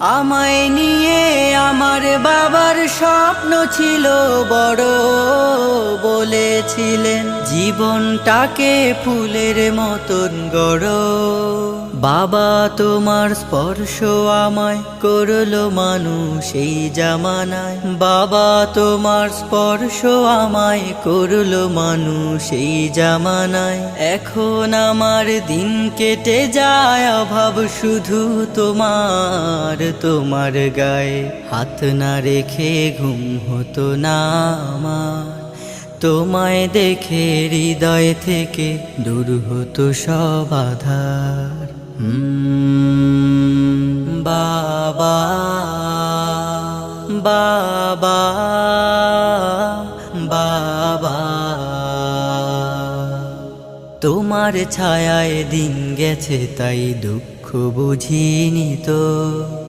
আমায় নিয়ে আমার বাবার স্বপ্ন ছিল বড়, বলেছিলেন জীবনটাকে ফুলের মতন গড়। বাবা তোমার স্পর্শ আমায় করলো মানুষ এই জামানায়, বাবা তোমার স্পর্শ আমায় করলো মানুষ এই জামানায়। এখন আমার দিন কেটে যায় অভাব শুধু তোমার গায়ে হাত না রেখে ঘুম হতো না আমার। তোমায় দেখে হৃদয় থেকে দূর হতো সব আধার। বাবা বাবা বাবা, তোমার ছায়ায় দিন গেছে তাই দুঃখ বুঝিনি তো।